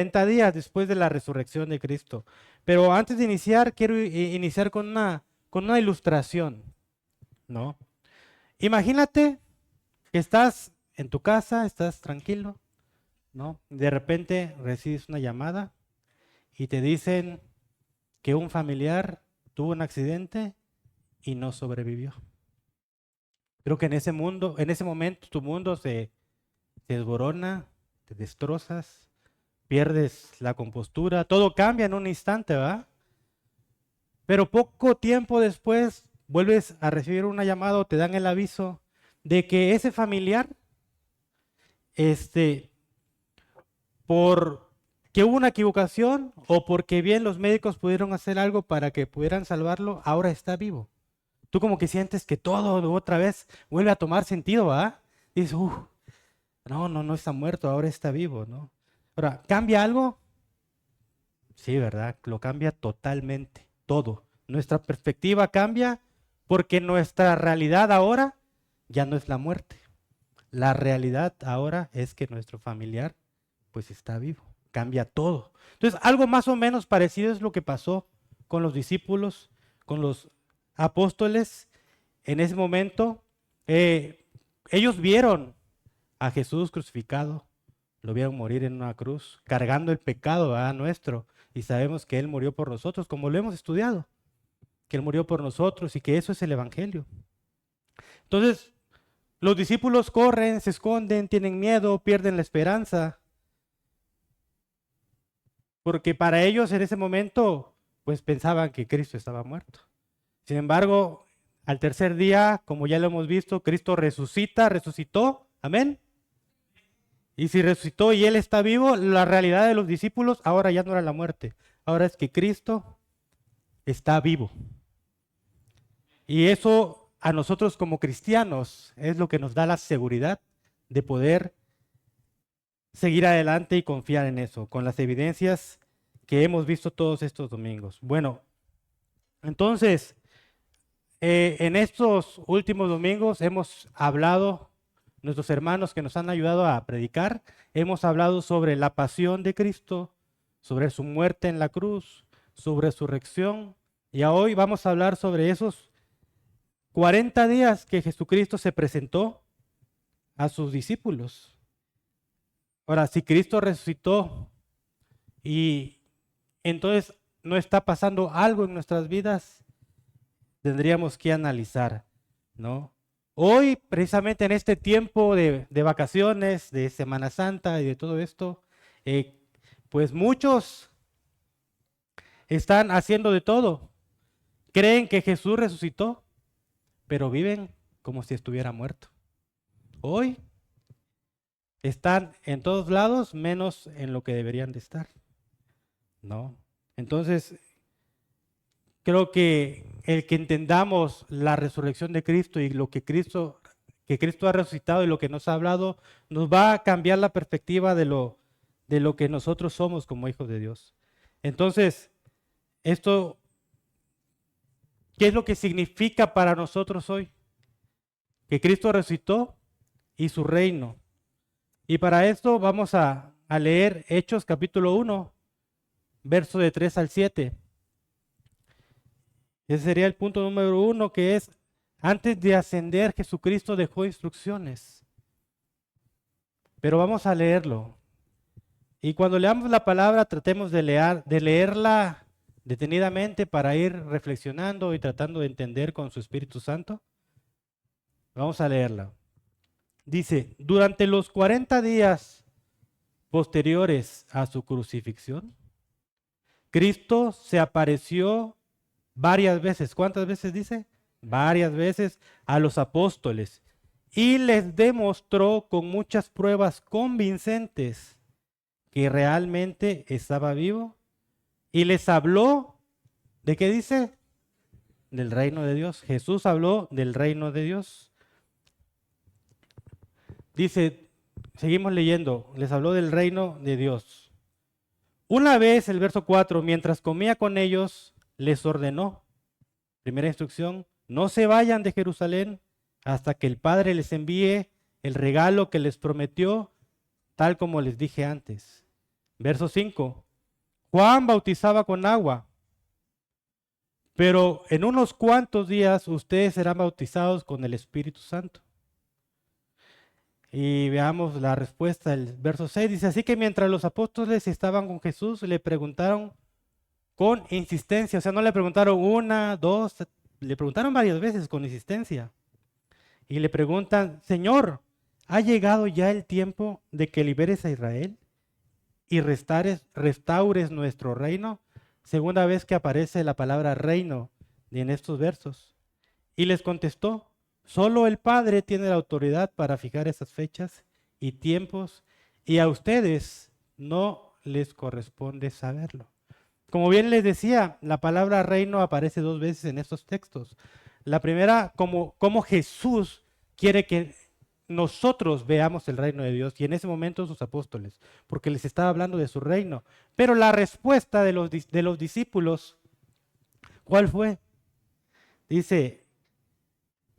40 días después de la resurrección de Cristo. Pero antes de iniciar, quiero iniciar con una ilustración, ¿no? Imagínate que estás en tu casa, estás tranquilo, ¿no? De repente recibes una llamada y te dicen que un familiar tuvo un accidente y no sobrevivió. Creo que en ese momento tu mundo se desborona, te destrozas, pierdes la compostura, todo cambia en un instante, ¿verdad? Pero poco tiempo después vuelves a recibir una llamada o te dan el aviso de que ese familiar, este, por que hubo una equivocación o porque bien los médicos pudieron hacer algo para que pudieran salvarlo, ahora está vivo. Tú como que sientes que todo otra vez vuelve a tomar sentido, ¿verdad? Dices, no está muerto, ahora está vivo, ¿no? Ahora, ¿cambia algo? Sí, ¿verdad? Lo cambia totalmente, todo. Nuestra perspectiva cambia porque nuestra realidad ahora ya no es la muerte. La realidad ahora es que nuestro familiar pues está vivo. Cambia todo. Entonces, algo más o menos parecido es lo que pasó con los discípulos, con los apóstoles. En ese momento, ellos vieron a Jesús crucificado, lo vieron morir en una cruz, cargando el pecado nuestro. Y sabemos que Él murió por nosotros, como lo hemos estudiado, que Él murió por nosotros y que eso es el Evangelio. Entonces, los discípulos corren, se esconden, tienen miedo, pierden la esperanza, porque para ellos en ese momento, pues pensaban que Cristo estaba muerto. Sin embargo, al tercer día, como ya lo hemos visto, Cristo resucitó, amén. Y si resucitó y Él está vivo, la realidad de los discípulos ahora ya no era la muerte, ahora es que Cristo está vivo. Y eso a nosotros como cristianos es lo que nos da la seguridad de poder seguir adelante y confiar en eso, con las evidencias que hemos visto todos estos domingos. Bueno, entonces, en estos últimos domingos hemos hablado, nuestros hermanos que nos han ayudado a predicar, hemos hablado sobre la pasión de Cristo, sobre su muerte en la cruz, su resurrección, y hoy vamos a hablar sobre esos 40 días que Jesucristo se presentó a sus discípulos. Ahora, si Cristo resucitó y entonces no está pasando algo en nuestras vidas, tendríamos que analizar, ¿no? Hoy, precisamente en este tiempo de vacaciones, de Semana Santa y de todo esto, pues muchos están haciendo de todo. Creen que Jesús resucitó, pero viven como si estuviera muerto. Hoy están en todos lados menos en lo que deberían de estar, ¿no? Entonces, creo que el que entendamos la resurrección de Cristo y lo que Cristo ha resucitado y lo que nos ha hablado, nos va a cambiar la perspectiva de lo que nosotros somos como hijos de Dios. Entonces, esto, ¿qué es lo que significa para nosotros hoy? Que Cristo resucitó y su reino. Y para esto vamos a leer Hechos capítulo 1, verso de 3 al 7. Ese sería el punto número 1, que es, antes de ascender, Jesucristo dejó instrucciones. Pero vamos a leerlo. Y cuando leamos la palabra, tratemos de leerla detenidamente para ir reflexionando y tratando de entender con su Espíritu Santo. Vamos a leerla. Dice, durante los 40 días posteriores a su crucifixión, Cristo se apareció varias veces. ¿Cuántas veces dice? Varias veces a los apóstoles y les demostró con muchas pruebas convincentes que realmente estaba vivo y les habló, ¿de qué dice? Del reino de Dios. Jesús habló del reino de Dios. Dice, seguimos leyendo, les habló del reino de Dios. Una vez, el verso 4, mientras comía con ellos, les ordenó, primera instrucción, no se vayan de Jerusalén hasta que el Padre les envíe el regalo que les prometió, tal como les dije antes. Verso 5. Juan bautizaba con agua, pero en unos cuantos días ustedes serán bautizados con el Espíritu Santo. Y veamos la respuesta, el verso 6 dice, así que mientras los apóstoles estaban con Jesús, le preguntaron con insistencia, o sea, no le preguntaron una, dos, le preguntaron varias veces con insistencia. Y le preguntan, Señor, ¿ha llegado ya el tiempo de que liberes a Israel y restaures nuestro reino? Segunda vez que aparece la palabra reino en estos versos. Y les contestó, solo el Padre tiene la autoridad para fijar esas fechas y tiempos, y a ustedes no les corresponde saberlo. Como bien les decía, la palabra reino aparece dos veces en estos textos. La primera, como Jesús quiere que nosotros veamos el reino de Dios, y en ese momento sus apóstoles, porque les estaba hablando de su reino. Pero la respuesta de los discípulos, ¿cuál fue? Dice,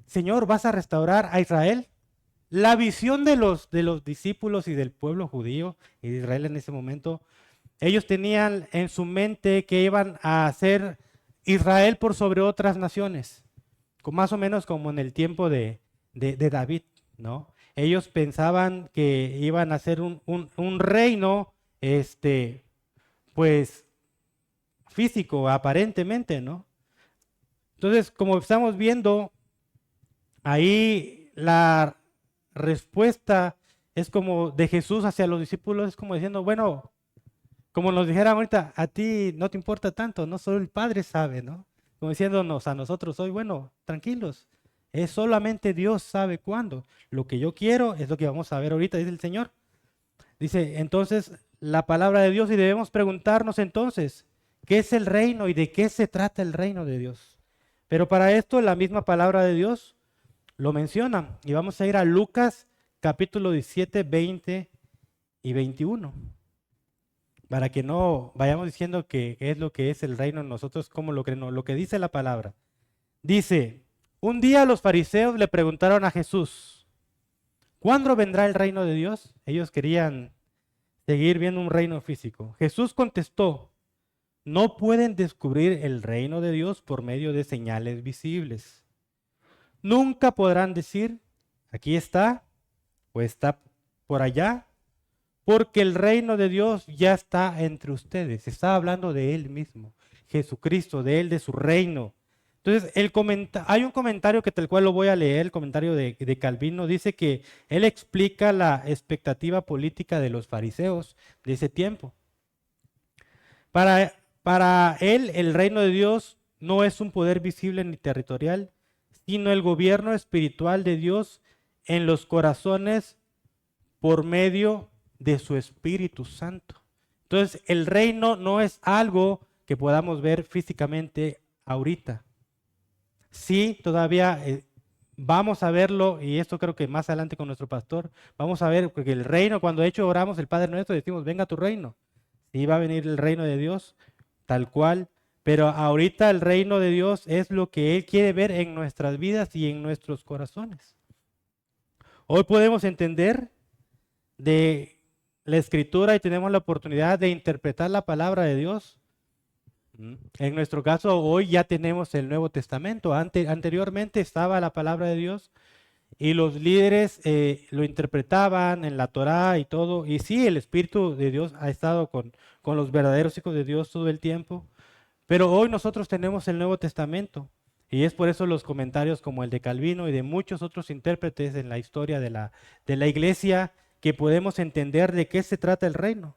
Señor, ¿vas a restaurar a Israel? La visión de los discípulos y del pueblo judío y de Israel en ese momento, ellos tenían en su mente que iban a hacer Israel por sobre otras naciones, más o menos como en el tiempo de David, ¿no? Ellos pensaban que iban a hacer un reino, pues, físico, aparentemente, ¿no? Entonces, como estamos viendo, ahí la respuesta es como de Jesús hacia los discípulos, es como diciendo, bueno, como nos dijera ahorita, a ti no te importa tanto, no solo el Padre sabe, ¿no? Como diciéndonos a nosotros hoy, bueno, tranquilos, es solamente Dios sabe cuándo. Lo que yo quiero es lo que vamos a ver ahorita, dice el Señor. Dice, entonces, la palabra de Dios y debemos preguntarnos entonces, ¿qué es el reino y de qué se trata el reino de Dios? Pero para esto la misma palabra de Dios lo menciona. Y vamos a ir a Lucas capítulo 17, 20 y 21. Para que no vayamos diciendo que es lo que es el reino, nosotros como lo creemos, lo que dice la palabra. Dice, un día los fariseos le preguntaron a Jesús, ¿cuándo vendrá el reino de Dios? Ellos querían seguir viendo un reino físico. Jesús contestó, no pueden descubrir el reino de Dios por medio de señales visibles. Nunca podrán decir, aquí está o está por allá, porque el reino de Dios ya está entre ustedes. Está hablando de Él mismo, Jesucristo, de Él, de su reino. Entonces, hay un comentario que tal cual lo voy a leer, el comentario de Calvino, dice que él explica la expectativa política de los fariseos de ese tiempo. Para él, el reino de Dios no es un poder visible ni territorial, sino el gobierno espiritual de Dios en los corazones por medio de su Espíritu Santo. Entonces, el reino no es algo que podamos ver físicamente ahorita. Sí, todavía vamos a verlo, y esto creo que más adelante con nuestro pastor, vamos a ver, porque el reino, cuando de hecho oramos el Padre Nuestro, decimos, venga tu reino. Sí, va a venir el reino de Dios, tal cual, pero ahorita el reino de Dios es lo que Él quiere ver en nuestras vidas y en nuestros corazones. Hoy podemos entender de la Escritura y tenemos la oportunidad de interpretar la palabra de Dios. En nuestro caso, hoy ya tenemos el Nuevo Testamento. Anteriormente estaba la palabra de Dios y los líderes lo interpretaban en la Torá y todo. Y sí, el Espíritu de Dios ha estado con los verdaderos hijos de Dios todo el tiempo. Pero hoy nosotros tenemos el Nuevo Testamento. Y es por eso los comentarios como el de Calvino y de muchos otros intérpretes en la historia de la iglesia que podemos entender de qué se trata el reino.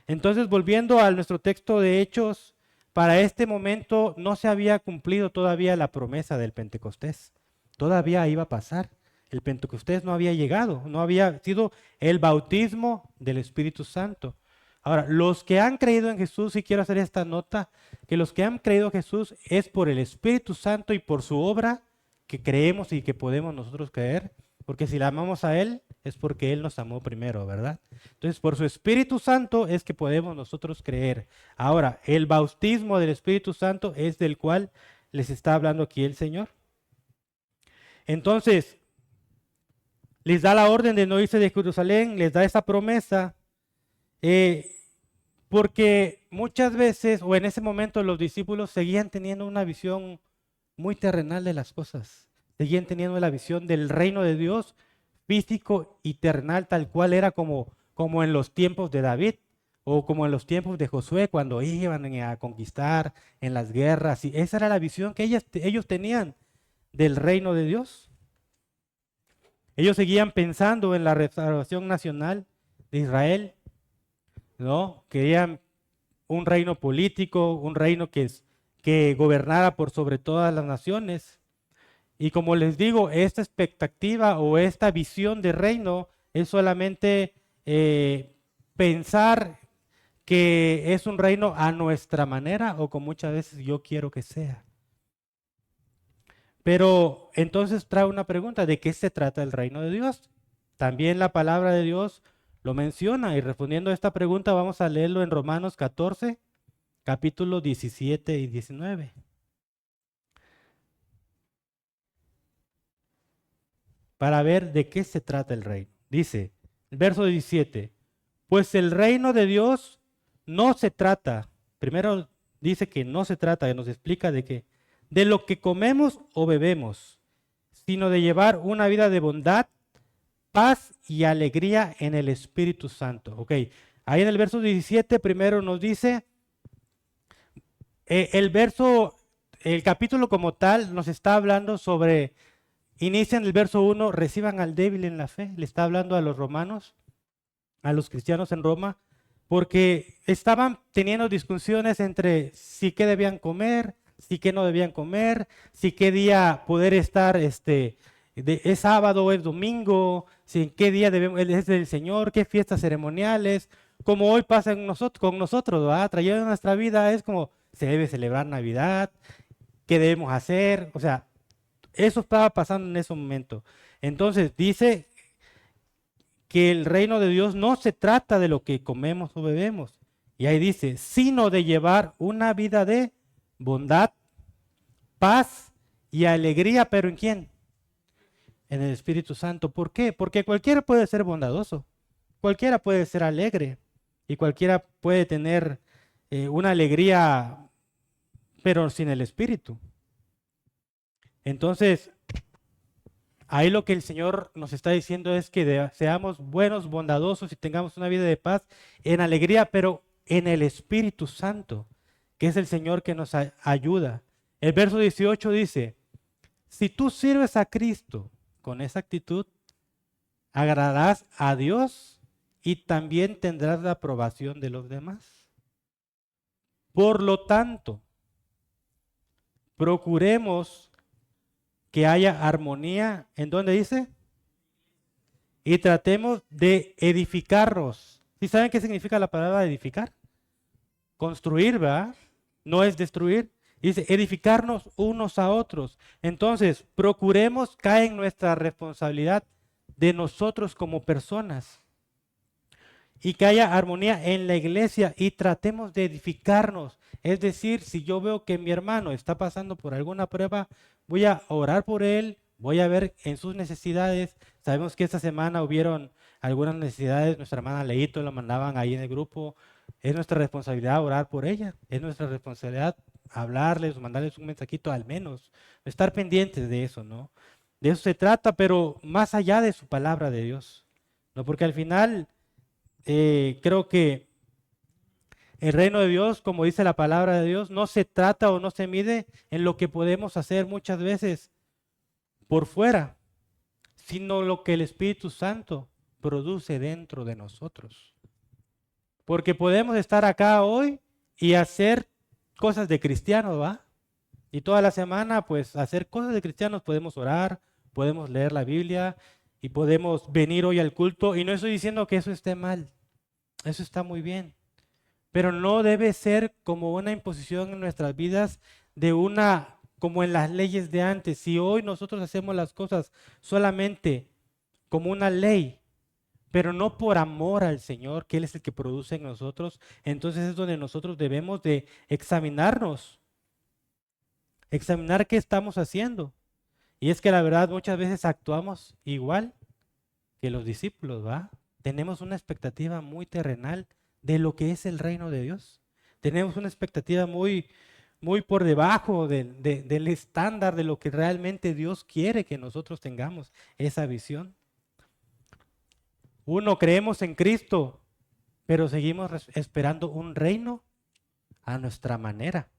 Entonces, volviendo a nuestro texto de Hechos, para este momento no se había cumplido todavía la promesa del Pentecostés. Todavía iba a pasar. El Pentecostés no había llegado, no había sido el bautismo del Espíritu Santo. Ahora, los que han creído en Jesús, y quiero hacer esta nota, que los que han creído en Jesús es por el Espíritu Santo y por su obra que creemos y que podemos nosotros creer, porque si la amamos a Él es porque Él nos amó primero, ¿verdad? Entonces, por su Espíritu Santo es que podemos nosotros creer. Ahora, el bautismo del Espíritu Santo es del cual les está hablando aquí el Señor. Entonces, les da la orden de no irse de Jerusalén, les da esa promesa. Porque muchas veces, o en ese momento, los discípulos seguían teniendo una visión muy terrenal de las cosas. Seguían teniendo la visión del reino de Dios físico y terrenal, tal cual era como en los tiempos de David o como en los tiempos de Josué, cuando iban a conquistar en las guerras. Y esa era la visión que ellos tenían del reino de Dios. Ellos seguían pensando en la restauración nacional de Israel, ¿no? Querían un reino político, un reino que gobernara por sobre todas las naciones. Y como les digo, esta expectativa o esta visión de reino es solamente pensar que es un reino a nuestra manera o como muchas veces yo quiero que sea. Pero entonces trae una pregunta, ¿de qué se trata el reino de Dios? También la palabra de Dios lo menciona y respondiendo a esta pregunta vamos a leerlo en Romanos 14, capítulos 17 y 19. Para ver de qué se trata el reino. Dice, el verso 17, pues el reino de Dios no se trata, primero dice que no se trata, que nos explica de qué, de lo que comemos o bebemos, sino de llevar una vida de bondad, paz y alegría en el Espíritu Santo. Ok, ahí en el verso 17 primero nos dice, el capítulo como tal nos está hablando sobre, inicia en el verso 1, reciban al débil en la fe, le está hablando a los romanos, a los cristianos en Roma, porque estaban teniendo discusiones entre si qué debían comer, si qué no debían comer, si qué día poder estar, es sábado o es domingo, si en qué día es del Señor, qué fiestas ceremoniales, como hoy pasa con nosotros, ¿verdad? Trayendo nuestra vida es como se debe celebrar Navidad, qué debemos hacer, o sea, eso estaba pasando en ese momento. Entonces dice que el reino de Dios no se trata de lo que comemos o bebemos. Y ahí dice, sino de llevar una vida de bondad, paz y alegría, pero ¿en quién? En el Espíritu Santo. ¿Por qué? Porque cualquiera puede ser bondadoso, cualquiera puede ser alegre y cualquiera puede tener una alegría, pero sin el Espíritu. Entonces, ahí lo que el Señor nos está diciendo es que seamos buenos, bondadosos y tengamos una vida de paz en alegría, pero en el Espíritu Santo, que es el Señor que nos ayuda. El verso 18 dice, si tú sirves a Cristo con esa actitud, agradarás a Dios y también tendrás la aprobación de los demás. Por lo tanto, procuremos que haya armonía. ¿En dónde dice? Y tratemos de edificarnos. ¿Sí saben qué significa la palabra edificar? Construir, ¿verdad? No es destruir. Dice edificarnos unos a otros. Entonces, procuremos caer en nuestra responsabilidad de nosotros como personas. Y que haya armonía en la iglesia y tratemos de edificarnos. Es decir, si yo veo que mi hermano está pasando por alguna prueba, voy a orar por él, voy a ver en sus necesidades. Sabemos que esta semana hubieron algunas necesidades, nuestra hermana Leito lo mandaban ahí en el grupo. Es nuestra responsabilidad orar por ella, es nuestra responsabilidad hablarles, mandarles un mensajito al menos, estar pendientes de eso, ¿no? De eso se trata, pero más allá de su palabra de Dios, ¿no? Porque al final creo que el reino de Dios, como dice la palabra de Dios, no se trata o no se mide en lo que podemos hacer muchas veces por fuera, sino lo que el Espíritu Santo produce dentro de nosotros. Porque podemos estar acá hoy y hacer cosas de cristianos, ¿va? Y toda la semana, pues, hacer cosas de cristianos, podemos orar, podemos leer la Biblia y podemos venir hoy al culto. Y no estoy diciendo que eso esté mal, eso está muy bien. Pero no debe ser como una imposición en nuestras vidas como en las leyes de antes. Si hoy nosotros hacemos las cosas solamente como una ley, pero no por amor al Señor, que Él es el que produce en nosotros, entonces es donde nosotros debemos de examinarnos, examinar qué estamos haciendo. Y es que la verdad muchas veces actuamos igual que los discípulos, ¿va? Tenemos una expectativa muy terrenal de lo que es el reino de Dios. Tenemos una expectativa muy por debajo del estándar de lo que realmente Dios quiere que nosotros tengamos, esa visión. Uno, creemos en Cristo, pero seguimos esperando un reino a nuestra manera.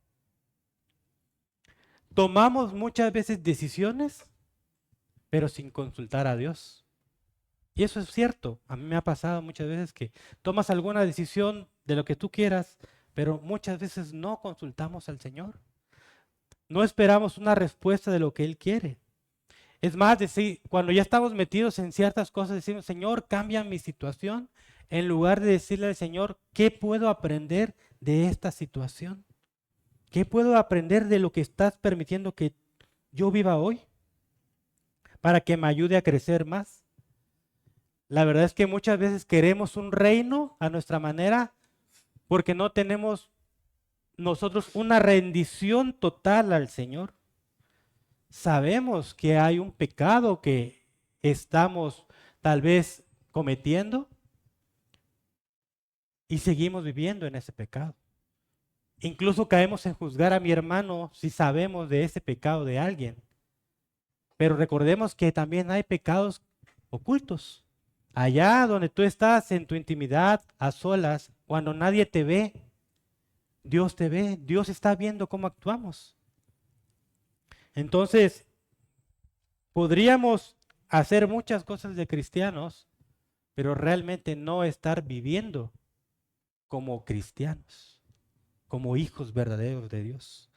Tomamos muchas veces decisiones, pero sin consultar a Dios. Y eso es cierto. A mí me ha pasado muchas veces que tomas alguna decisión de lo que tú quieras, pero muchas veces no consultamos al Señor. No esperamos una respuesta de lo que Él quiere. Es más, cuando ya estamos metidos en ciertas cosas, decimos, Señor, cambia mi situación, en lugar de decirle al Señor, ¿qué puedo aprender de esta situación? ¿Qué puedo aprender de lo que estás permitiendo que yo viva hoy? Para que me ayude a crecer más. La verdad es que muchas veces queremos un reino a nuestra manera porque no tenemos nosotros una rendición total al Señor. Sabemos que hay un pecado que estamos tal vez cometiendo y seguimos viviendo en ese pecado. Incluso caemos en juzgar a mi hermano si sabemos de ese pecado de alguien. Pero recordemos que también hay pecados ocultos. Allá donde tú estás en tu intimidad, a solas, cuando nadie te ve, Dios te ve, Dios está viendo cómo actuamos. Entonces, podríamos hacer muchas cosas de cristianos, pero realmente no estar viviendo como cristianos, como hijos verdaderos de Dios.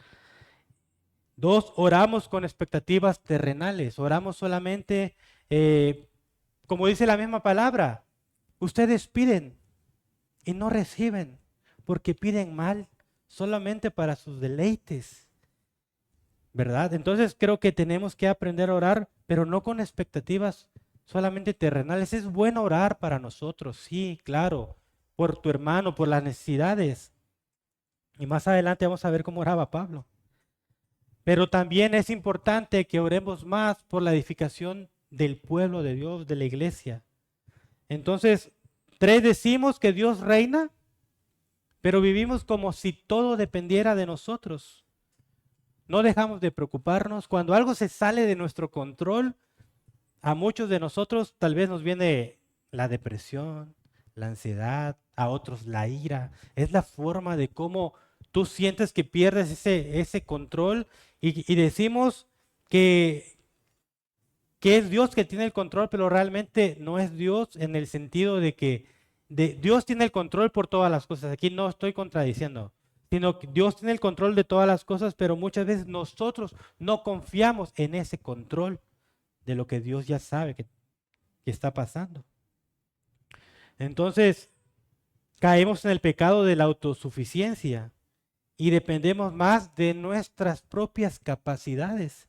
2, oramos con expectativas terrenales, oramos solamente, como dice la misma palabra, ustedes piden y no reciben, porque piden mal, solamente para sus deleites, ¿verdad? Entonces creo que tenemos que aprender a orar, pero no con expectativas solamente terrenales. Es bueno orar para nosotros, sí, claro, por tu hermano, por las necesidades. Y más adelante vamos a ver cómo oraba Pablo. Pero también es importante que oremos más por la edificación del pueblo de Dios, de la iglesia. Entonces, 3, decimos que Dios reina, pero vivimos como si todo dependiera de nosotros. No dejamos de preocuparnos. Cuando algo se sale de nuestro control, a muchos de nosotros tal vez nos viene la depresión, la ansiedad, a otros la ira. Es la forma de cómo tú sientes que pierdes ese control y decimos que es Dios que tiene el control, pero realmente no es Dios en el sentido de que Dios tiene el control por todas las cosas. Aquí no estoy contradiciendo, sino que Dios tiene el control de todas las cosas, pero muchas veces nosotros no confiamos en ese control de lo que Dios ya sabe que está pasando. Entonces, caemos en el pecado de la autosuficiencia y dependemos más de nuestras propias capacidades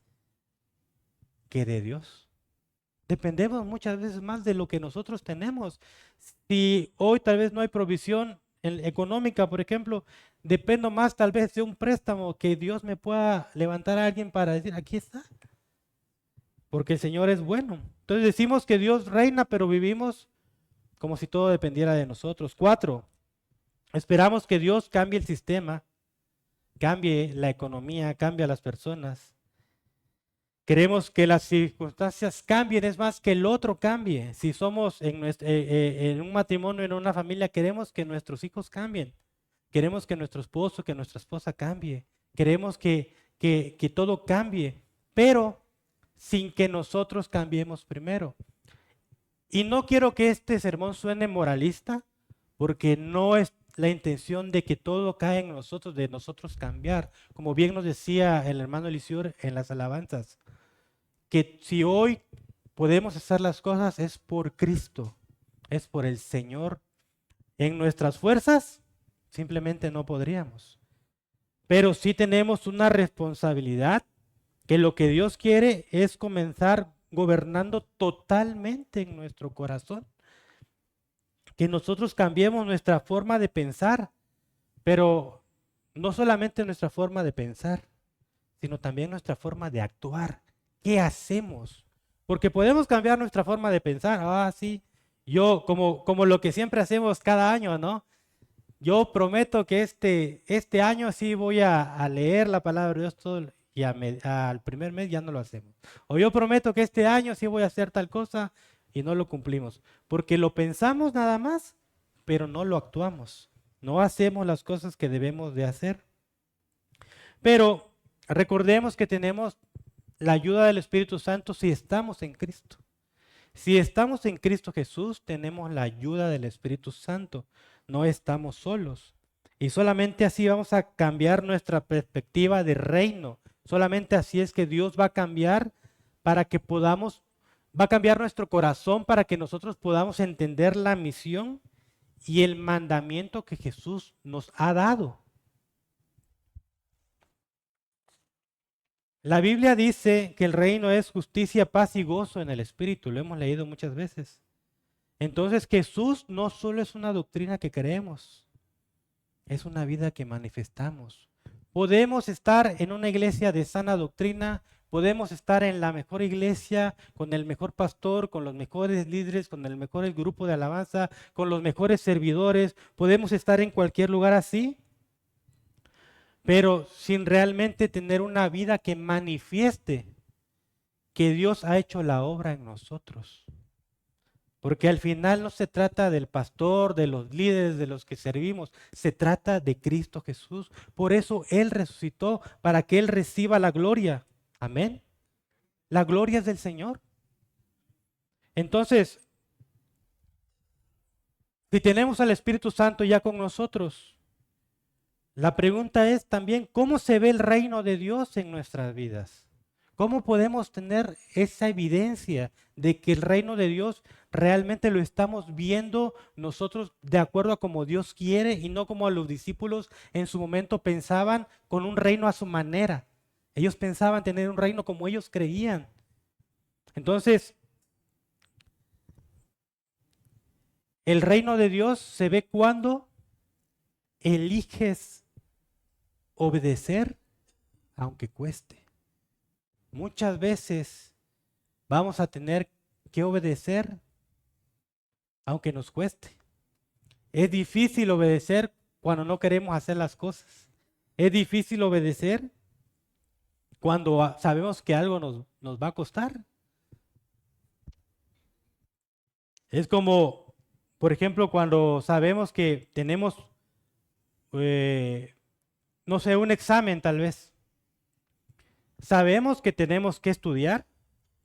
que de Dios. Dependemos muchas veces más de lo que nosotros tenemos. Si hoy tal vez no hay provisión económica, por ejemplo, dependo más tal vez de un préstamo que Dios me pueda levantar a alguien para decir, aquí está. Porque el Señor es bueno. Entonces decimos que Dios reina, pero vivimos como si todo dependiera de nosotros. 4, esperamos que Dios cambie el sistema, cambie la economía, cambie a las personas. Queremos que las circunstancias cambien, es más, que el otro cambie. Si somos en un matrimonio, en una familia, queremos que nuestros hijos cambien. Queremos que nuestro esposo, que nuestra esposa cambie. Queremos que todo cambie, pero sin que nosotros cambiemos primero. Y no quiero que este sermón suene moralista, porque no es la intención de que todo cae en nosotros, de nosotros cambiar. Como bien nos decía el hermano Elisior en las alabanzas, que si hoy podemos hacer las cosas es por Cristo, es por el Señor. En nuestras fuerzas simplemente no podríamos. Pero sí tenemos una responsabilidad, que lo que Dios quiere es comenzar gobernando totalmente en nuestro corazón. Que nosotros cambiemos nuestra forma de pensar, pero no solamente nuestra forma de pensar, sino también nuestra forma de actuar. ¿Qué hacemos? Porque podemos cambiar nuestra forma de pensar. Ah, sí, yo como lo que siempre hacemos cada año, ¿no? yo prometo que este año sí voy a leer la palabra de Dios todo y al primer mes ya no lo hacemos. O yo prometo que este año sí voy a hacer tal cosa y no lo cumplimos. Porque lo pensamos nada más, pero no lo actuamos. No hacemos las cosas que debemos de hacer. Pero recordemos que tenemos la ayuda del Espíritu Santo si estamos en Cristo. Si estamos en Cristo Jesús, tenemos la ayuda del Espíritu Santo. No estamos solos. Y solamente así vamos a cambiar nuestra perspectiva de reino. Solamente así es que Dios va a cambiar para que podamos, va a cambiar nuestro corazón para que nosotros podamos entender la misión y el mandamiento que Jesús nos ha dado. La Biblia dice que el reino es justicia, paz y gozo en el Espíritu. Lo hemos leído muchas veces. Entonces Jesús no solo es una doctrina que creemos, es una vida que manifestamos. Podemos estar en una iglesia de sana doctrina, podemos estar en la mejor iglesia, con el mejor pastor, con los mejores líderes, con el mejor grupo de alabanza, con los mejores servidores, podemos estar en cualquier lugar así, pero sin realmente tener una vida que manifieste que Dios ha hecho la obra en nosotros. Porque al final no se trata del pastor, de los líderes, de los que servimos, se trata de Cristo Jesús. Por eso Él resucitó, para que Él reciba la gloria. Amén. La gloria es del Señor. Entonces, si tenemos al Espíritu Santo ya con nosotros, la pregunta es también, ¿cómo se ve el reino de Dios en nuestras vidas? ¿Cómo podemos tener esa evidencia de que el reino de Dios realmente lo estamos viendo nosotros de acuerdo a como Dios quiere y no como a los discípulos en su momento pensaban con un reino a su manera? Ellos pensaban tener un reino como ellos creían. Entonces, el reino de Dios se ve cuando eliges obedecer aunque cueste. Muchas veces vamos a tener que obedecer aunque nos cueste. Es difícil obedecer cuando no queremos hacer las cosas. Es difícil obedecer cuando sabemos que algo nos va a costar. Es como, por ejemplo, cuando sabemos que tenemos, no sé, un examen tal vez. Sabemos que tenemos que estudiar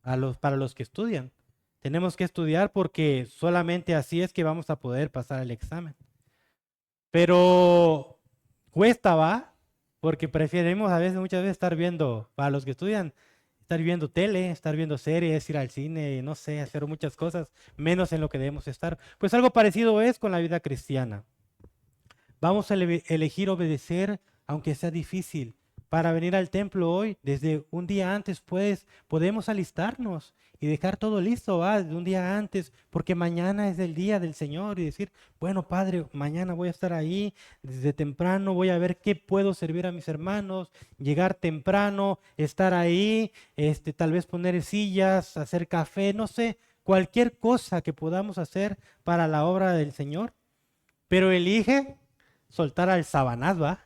para los que estudian. Tenemos que estudiar porque solamente así es que vamos a poder pasar el examen. Pero cuesta, ¿va? Porque preferimos a veces, muchas veces estar viendo, para los que estudian, estar viendo tele, estar viendo series, ir al cine, no sé, hacer muchas cosas, menos en lo que debemos estar. Pues algo parecido es con la vida cristiana. Vamos a elegir obedecer, aunque sea difícil. Para venir al templo hoy, desde un día antes, pues, podemos alistarnos y dejar todo listo, ¿va? De un día antes, porque mañana es el día del Señor y decir, bueno, Padre, mañana voy a estar ahí, desde temprano voy a ver qué puedo servir a mis hermanos, llegar temprano, estar ahí, tal vez poner sillas, hacer café, no sé, cualquier cosa que podamos hacer para la obra del Señor, pero elige soltar al Sabanás, ¿va?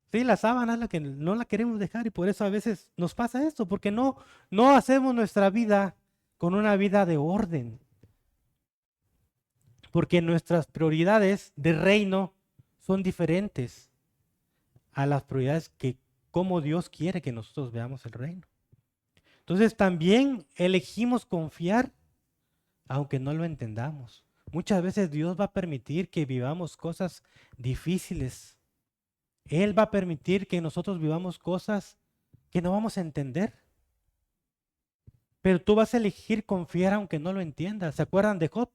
Sí, la sábana es la que no la queremos dejar y por eso a veces nos pasa esto, porque no hacemos nuestra vida con una vida de orden, porque nuestras prioridades de reino son diferentes a las prioridades que como Dios quiere que nosotros veamos el reino. Entonces también elegimos confiar aunque no lo entendamos. Muchas veces Dios va a permitir que vivamos cosas difíciles. Él va a permitir que nosotros vivamos cosas que no vamos a entender. Pero tú vas a elegir confiar aunque no lo entiendas. ¿Se acuerdan de Job?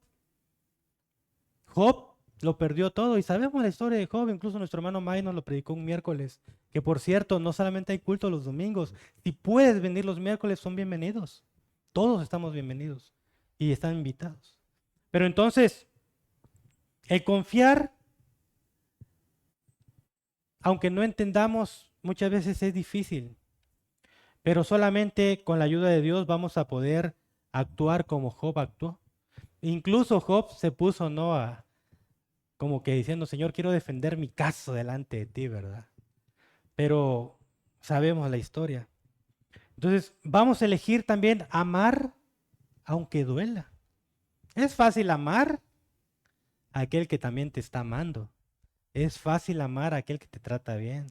Job lo perdió todo y sabemos la historia de Job. Incluso nuestro hermano May nos lo predicó un miércoles. Que por cierto, no solamente hay culto los domingos. Si puedes venir los miércoles, son bienvenidos. Todos estamos bienvenidos y están invitados. Pero entonces, el confiar, aunque no entendamos, muchas veces es difícil. Pero solamente con la ayuda de Dios vamos a poder actuar como Job actuó. Incluso Job se puso, ¿no?, como que diciendo, Señor, quiero defender mi caso delante de ti, ¿verdad? Pero sabemos la historia. Entonces, vamos a elegir también amar aunque duela. Es fácil amar a aquel que también te está amando. Es fácil amar a aquel que te trata bien.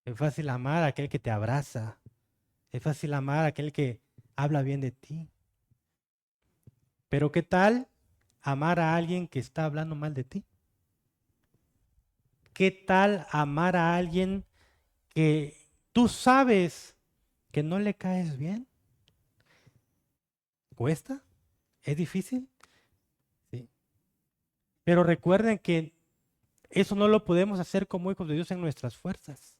Es fácil amar a aquel que te abraza. Es fácil amar a aquel que habla bien de ti. Pero ¿qué tal amar a alguien que está hablando mal de ti? ¿Qué tal amar a alguien que tú sabes que no le caes bien? ¿Cuesta? ¿Es difícil? Sí. Pero recuerden que eso no lo podemos hacer como hijos de Dios en nuestras fuerzas.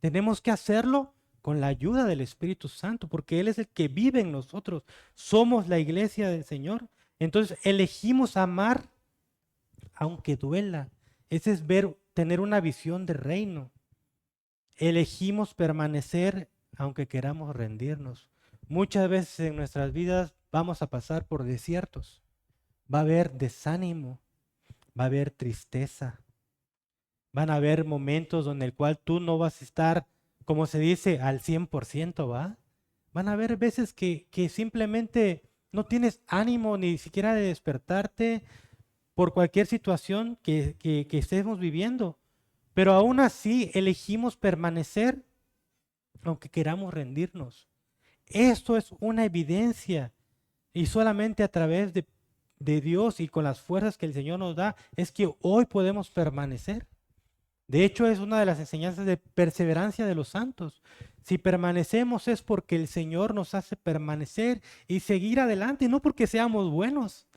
Tenemos que hacerlo con la ayuda del Espíritu Santo, porque Él es el que vive en nosotros. Somos la iglesia del Señor. Entonces elegimos amar aunque duela. Ese es tener una visión de reino. Elegimos permanecer aunque queramos rendirnos. Muchas veces en nuestras vidas vamos a pasar por desiertos. Va a haber desánimo, va a haber tristeza. Van a haber momentos donde el cual tú no vas a estar, como se dice, al 100%, ¿va? Van a haber veces que simplemente no tienes ánimo ni siquiera de despertarte por cualquier situación que estemos viviendo. Pero aún así elegimos permanecer aunque queramos rendirnos. Esto es una evidencia y solamente a través de Dios y con las fuerzas que el Señor nos da es que hoy podemos permanecer. De hecho, es una de las enseñanzas de perseverancia de los santos. Si permanecemos es porque el Señor nos hace permanecer y seguir adelante, no porque seamos buenos,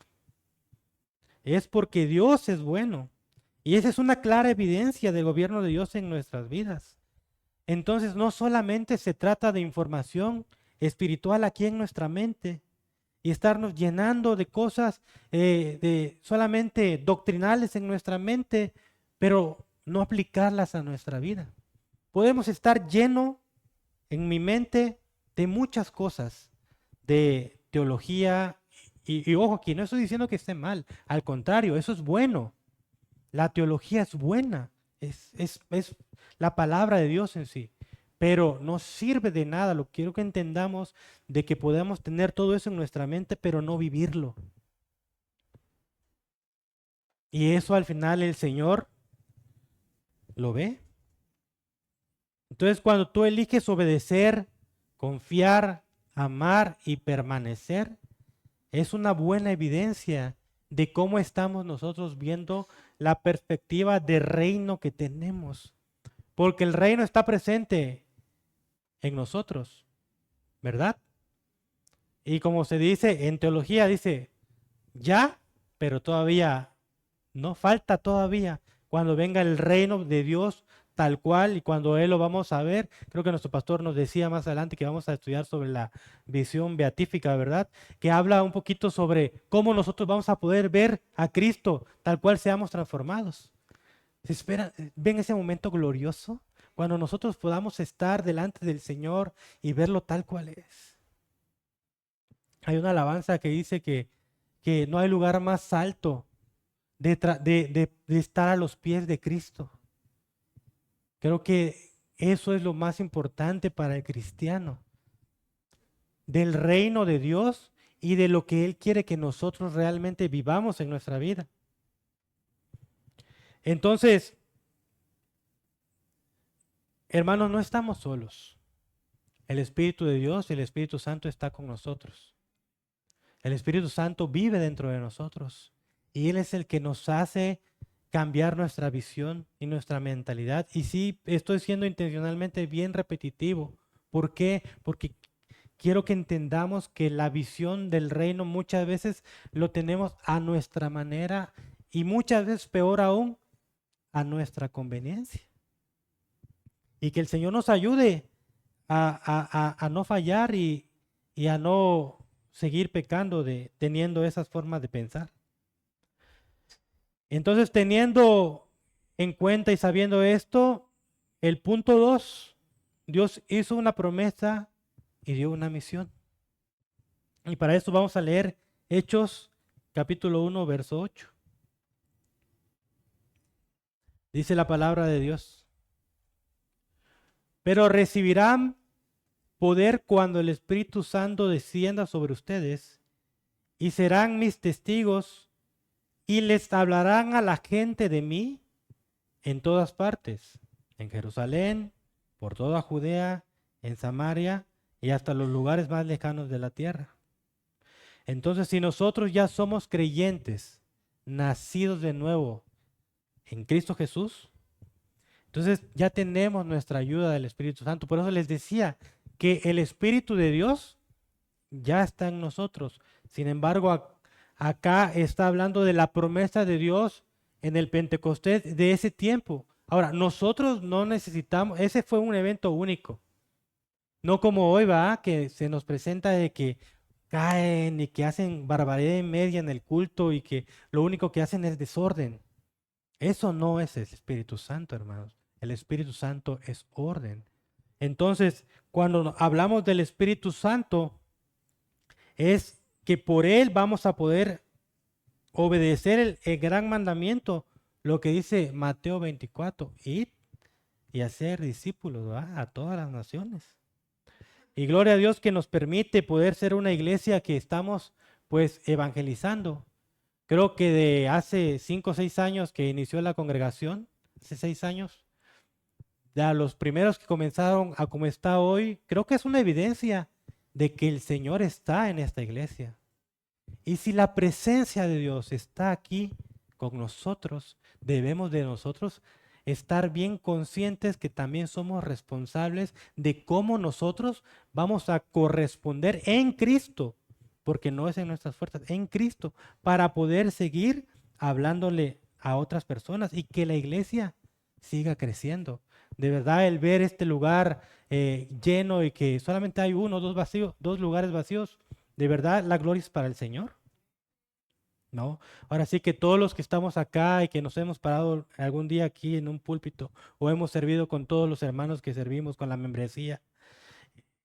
es porque Dios es bueno. Y esa es una clara evidencia del gobierno de Dios en nuestras vidas. Entonces, no solamente se trata de información espiritual aquí en nuestra mente y estarnos llenando de cosas de solamente doctrinales en nuestra mente, pero no aplicarlas a nuestra vida. Podemos estar lleno en mi mente de muchas cosas, de teología, y ojo, aquí no estoy diciendo que esté mal, al contrario, eso es bueno. La teología es buena, es la palabra de Dios en sí, pero no sirve de nada. Lo quiero que entendamos de que podemos tener todo eso en nuestra mente, pero no vivirlo. Y eso al final el Señor lo ve. Entonces, cuando tú eliges obedecer, confiar, amar y permanecer, es una buena evidencia de cómo estamos nosotros viendo la perspectiva de reino que tenemos. Porque el reino está presente en nosotros, ¿verdad? Y como se dice en teología, dice, ya, pero todavía no, falta todavía cuando venga el reino de Dios tal cual y cuando Él lo vamos a ver. Creo que nuestro pastor nos decía más adelante que vamos a estudiar sobre la visión beatífica, ¿verdad? Que habla un poquito sobre cómo nosotros vamos a poder ver a Cristo tal cual seamos transformados. Se espera, ven ese momento glorioso cuando nosotros podamos estar delante del Señor y verlo tal cual es. Hay una alabanza que dice que no hay lugar más alto de estar a los pies de Cristo. Creo que eso es lo más importante para el cristiano, del reino de Dios y de lo que Él quiere que nosotros realmente vivamos en nuestra vida. Entonces, hermanos, no estamos solos. El Espíritu de Dios, el Espíritu Santo está con nosotros. El Espíritu Santo vive dentro de nosotros y Él es el que nos hace cambiar nuestra visión y nuestra mentalidad. Y sí, estoy siendo intencionalmente bien repetitivo. ¿Por qué? Porque quiero que entendamos que la visión del reino muchas veces lo tenemos a nuestra manera y muchas veces, peor aún, a nuestra conveniencia. Y que el Señor nos ayude a no fallar y a no seguir pecando teniendo esas formas de pensar. Entonces, teniendo en cuenta y sabiendo esto, el punto 2, Dios hizo una promesa y dio una misión. Y para esto vamos a leer Hechos capítulo 1, verso 8. Dice la palabra de Dios. Pero recibirán poder cuando el Espíritu Santo descienda sobre ustedes y serán mis testigos y les hablarán a la gente de mí en todas partes, en Jerusalén, por toda Judea, en Samaria y hasta los lugares más lejanos de la tierra. Entonces, si nosotros ya somos creyentes, nacidos de nuevo en Cristo Jesús, entonces ya tenemos nuestra ayuda del Espíritu Santo. Por eso les decía que el Espíritu de Dios ya está en nosotros. Sin embargo, acá está hablando de la promesa de Dios en el Pentecostés de ese tiempo. Ahora, nosotros no necesitamos, ese fue un evento único. No como hoy, va, que se nos presenta de que caen y que hacen barbaridad y media en el culto y que lo único que hacen es desorden. Eso no es el Espíritu Santo, hermanos. El Espíritu Santo es orden. Entonces, cuando hablamos del Espíritu Santo, es que por él vamos a poder obedecer el gran mandamiento, lo que dice Mateo 24, ir y hacer discípulos, ¿verdad?, a todas las naciones. Y gloria a Dios que nos permite poder ser una iglesia que estamos pues evangelizando. Creo que de hace 5 o 6 años que inició la congregación, hace 6 años, ya los primeros que comenzaron a como está hoy, creo que es una evidencia de que el Señor está en esta iglesia. Y si la presencia de Dios está aquí con nosotros, debemos de nosotros estar bien conscientes que también somos responsables de cómo nosotros vamos a corresponder en Cristo, porque no es en nuestras fuerzas, en Cristo, para poder seguir hablándole a otras personas y que la iglesia siga creciendo. De verdad, el ver este lugar lleno y que solamente hay uno o dos vacíos, 2 lugares vacíos, de verdad la gloria es para el Señor, ¿no? Ahora sí que todos los que estamos acá y que nos hemos parado algún día aquí en un púlpito o hemos servido con todos los hermanos que servimos con la membresía,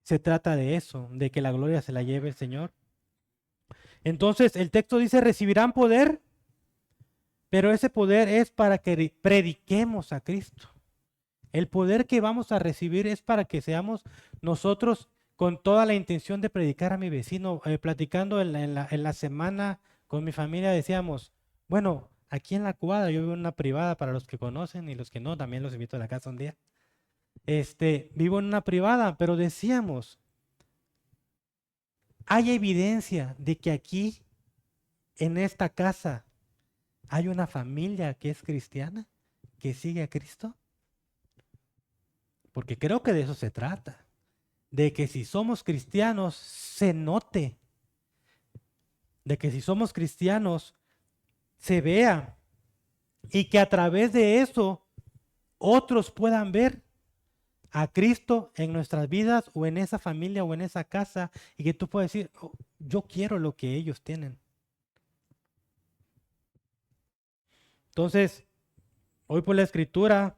se trata de eso, de que la gloria se la lleve el Señor. Entonces el texto dice, recibirán poder, pero ese poder es para que prediquemos a Cristo. El poder que vamos a recibir es para que seamos nosotros con toda la intención de predicar a mi vecino. Platicando en la semana con mi familia decíamos, bueno, aquí en la cuadra, yo vivo en una privada para los que conocen y los que no, también los invito a la casa un día. Vivo en una privada, pero decíamos, hay evidencia de que aquí, en esta casa, hay una familia que es cristiana, que sigue a Cristo. Porque creo que de eso se trata. De que si somos cristianos, se note. De que si somos cristianos, se vea. Y que a través de eso, otros puedan ver a Cristo en nuestras vidas o en esa familia o en esa casa. Y que tú puedas decir, "Oh, yo quiero lo que ellos tienen". Entonces, hoy por la escritura,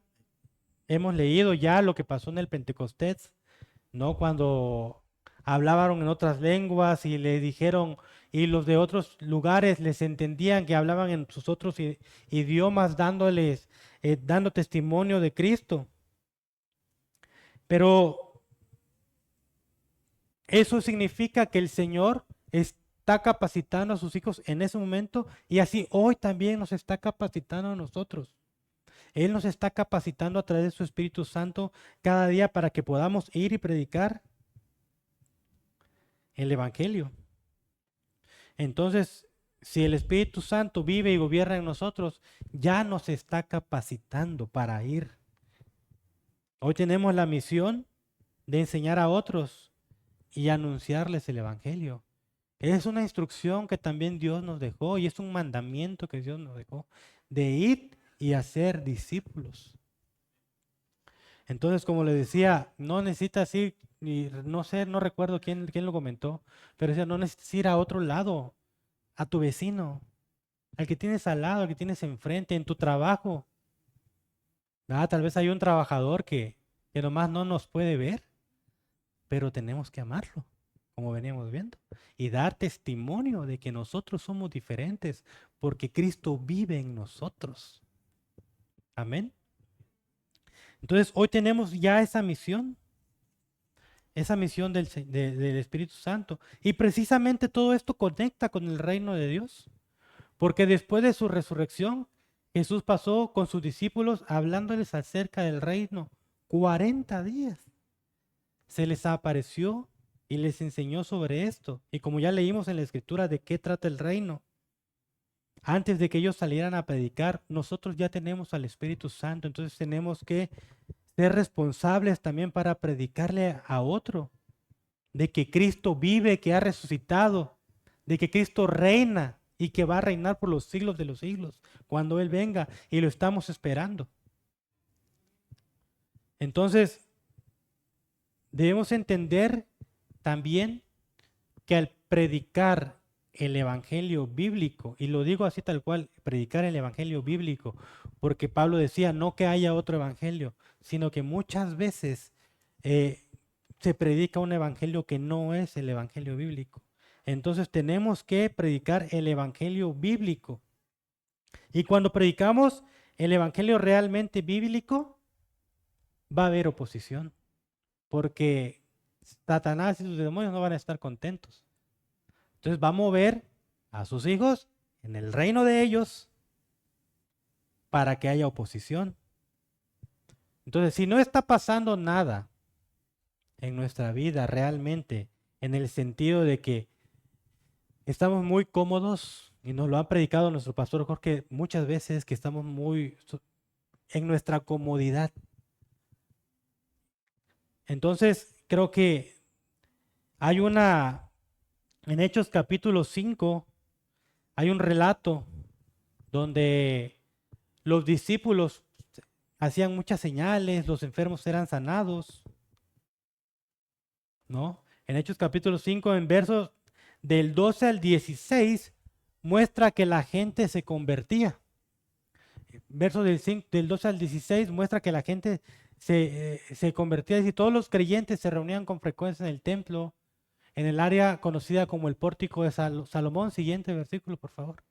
hemos leído ya lo que pasó en el Pentecostés, ¿no? Cuando hablaban en otras lenguas y le dijeron, y los de otros lugares les entendían que hablaban en sus otros idiomas, dando testimonio de Cristo. Pero eso significa que el Señor está capacitando a sus hijos en ese momento y así hoy también nos está capacitando a nosotros. Él nos está capacitando a través de su Espíritu Santo cada día para que podamos ir y predicar el Evangelio. Entonces, si el Espíritu Santo vive y gobierna en nosotros, ya nos está capacitando para ir. Hoy tenemos la misión de enseñar a otros y anunciarles el Evangelio. Es una instrucción que también Dios nos dejó y es un mandamiento que Dios nos dejó de ir y hacer discípulos. Entonces, como le decía, no necesitas ir, y no sé, no recuerdo quién lo comentó, pero decía, no necesitas ir a otro lado, a tu vecino, al que tienes al lado, al que tienes enfrente, en tu trabajo. Tal vez hay un trabajador que nomás no nos puede ver, pero tenemos que amarlo, como veníamos viendo, y dar testimonio de que nosotros somos diferentes, porque Cristo vive en nosotros. Amén. Entonces, hoy tenemos ya esa misión del Espíritu Santo. Y precisamente todo esto conecta con el reino de Dios. Porque después de su resurrección, Jesús pasó con sus discípulos hablándoles acerca del reino 40 días. Se les apareció y les enseñó sobre esto. Y como ya leímos en la escritura de qué trata el reino, antes de que ellos salieran a predicar, nosotros ya tenemos al Espíritu Santo. Entonces tenemos que ser responsables también para predicarle a otro de que Cristo vive, que ha resucitado, de que Cristo reina y que va a reinar por los siglos de los siglos cuando Él venga, y lo estamos esperando. Entonces, debemos entender también que al predicar el evangelio bíblico, y lo digo así tal cual, predicar el evangelio bíblico, porque Pablo decía no que haya otro evangelio, sino que muchas veces se predica un evangelio que no es el evangelio bíblico. Entonces tenemos que predicar el evangelio bíblico. Y cuando predicamos el evangelio realmente bíblico, va a haber oposición, porque Satanás y sus demonios no van a estar contentos. Entonces va a mover a sus hijos en el reino de ellos para que haya oposición. Entonces, si no está pasando nada en nuestra vida realmente, en el sentido de que estamos muy cómodos, y nos lo ha predicado nuestro pastor Jorge muchas veces, que estamos muy en nuestra comodidad. Entonces, creo que hay en Hechos capítulo 5, hay un relato donde los discípulos hacían muchas señales, los enfermos eran sanados, ¿no? En Hechos capítulo 5, en versos del 12 al 16, muestra que la gente se convertía. Versos del 12 al 16 muestra que la gente se convertía, y todos los creyentes se reunían con frecuencia en el templo, en el área conocida como el pórtico de Salomón. Siguiente versículo, por favor.